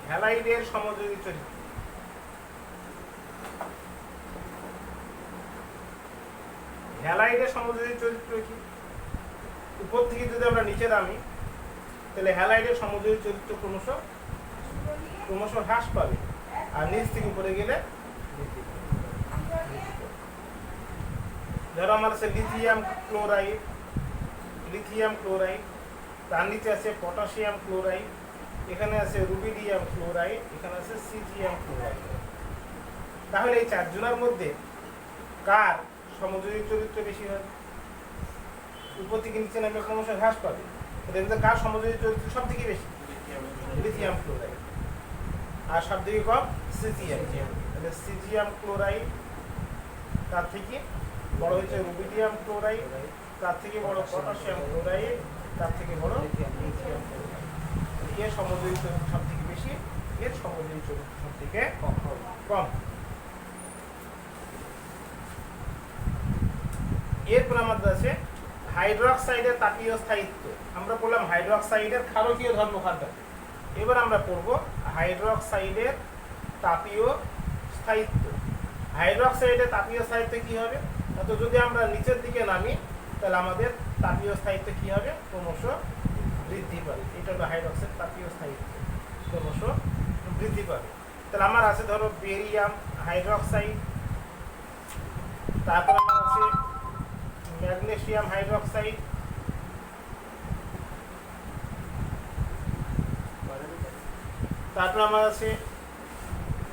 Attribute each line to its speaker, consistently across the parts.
Speaker 1: হ্যালাইডের সমযোজী চরিত্র। হ্যালাইডের সমযোজী চরিত্র কি? উপর থেকে যদি আমরা নিচে নামি তাহলে হ্যালাইডের সমযোজী চরিত্র ক্রমশ হ্রাস পাবে, আর নিচ থেকে উপরে গেলে ধরো আমার আছে লিথিয়াম ক্লোরাইড, তার নিচে আছে পটাশিয়াম ক্লোরাইড, এখানে আছে রুবিডিয়াম ক্লোরাইড, এখানে আছে সিজিয়াম ক্লোরাইড। তাহলে এই চারজনের মধ্যে কার সমযোজী চরিত্র বেশি হয়? উপর থেকে নিচে নামে ক্রমশ হ্রাস পাবে, কার সমযোজী চরিত্র সব থেকে বেশি? Lithium chloride. আর সব থেকে কম সিজিয়াম। তাহলে সিজিয়াম ক্লোরাইড, তার থেকে বড় হচ্ছে রুবিডিয়াম ক্লোরাইড, তার থেকে বড় পটাশিয়াম ক্লোরাইড, তার থেকে বড় লিথিয়াম ক্লোরাইড। এর সমযোজী চরিত্র সব থেকে বেশি, এর সমযোজী চরিত্র সব থেকে কম। এরপর আমাদের আছে হাইড্রোক্সাইডের তাপীয় স্থায়িত্ব। আমরা বললাম হাইড্রোক্সাইডের ক্ষারকীয় ধর্মকাণ্ডা। এবার আমরা পড়ব হাইড্রোক্সাইডের তাপীয় স্থায়িত্ব। হাইড্রোক্সাইডের তাপীয় স্থায়িত্ব কি হবে? তো যদি আমরা নিচের দিকে নামি তাহলে আমাদের তাপীয় স্থায়িত্ব কি হবে? ক্রমশ বৃদ্ধি পাবে। এটা হলো হাইড্রোক্সাইড তাপীয় স্থায়িত্ব, ক্রমশ বৃদ্ধি পাবে। তাহলে আমার আছে ধরো বেরিয়াম হাইড্রোক্সাইড, তারপর আমার আছে ম্যাগনেসিয়াম হাইড্রোক্সাইড, তারপর আমার আছে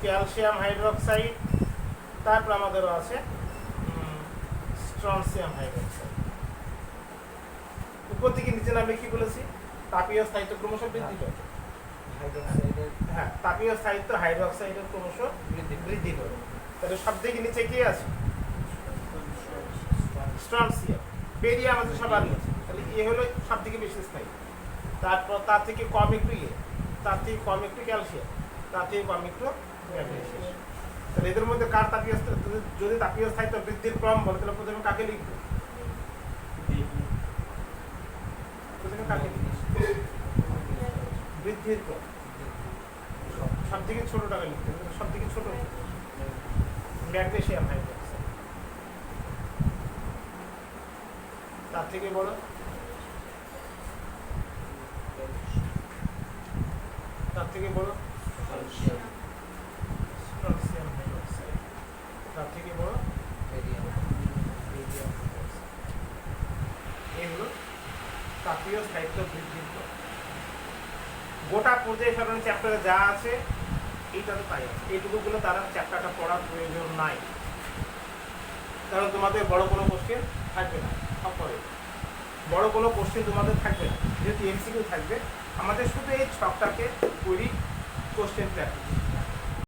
Speaker 1: ক্যালসিয়াম হাইড্রোক্সাইড, তারপর আমাদেরও আছে স্ট্রনসিয়াম হাইড্রোক্সাইড। উপর থেকে নিচে নামে কি বলেছি? তাপীয় স্থায়িত্ব ক্রমশ বৃদ্ধি পাবে। হ্যাঁ, তাপীয় স্থায়িত্ব হাইড্রোক্সাইডের ক্রমশ বৃদ্ধি পাবে। তাহলে সব থেকে নিচে কি আছে? স্ট্রনসিয়াম। বেরিয়াম আছে সবার নিচে, তাহলে এ হলো সব থেকে বেশি স্থায়ী। তারপর তার থেকে কম একটু তার থেকে কম একটু ক্যালসিয়াম, তার থেকে কম একটু ম্যাগনেসিয়াম। তাহলে এদের মধ্যে কার তাপীয় যদি তাপীয় স্থায়িত্ব বৃদ্ধির ক্রম বলে তাহলে প্রথমে কাকে লিখবো? বৃদ্ধির ক্রম। সব থেকে ছোটটাকে লিখতে হবে, সব থেকে ছোট ম্যাগনেসিয়াম হাইড্রোক্সাইড, তার থেকে বড় স্ট্রনসিয়াম হাইড্রোক্সাইড, তার থেকে বড় বেরিয়াম হাইড্রোক্সাইড। এই হলো তাপীয় স্থায়িত্ব বৃদ্ধির ক্রম। গোটা পর্যায় সারণী চ্যাপ্টারে যা আছে এইটা তো তাই আছে। এইটুকুগুলো তারা চ্যাপ্টারটা পড়ার প্রয়োজন নাই, কারণ তোমাদের বড় কোনো কোশ্চেন থাকবে না। সব পরে বড় কোনো কোশ্চেন তোমাদের থাকবে না, যেহেতু এমসিকিউ থাকবে। আমাদের শুধু এই ছকটাকে তৈরি কোশ্চেন প্র্যাকটিস।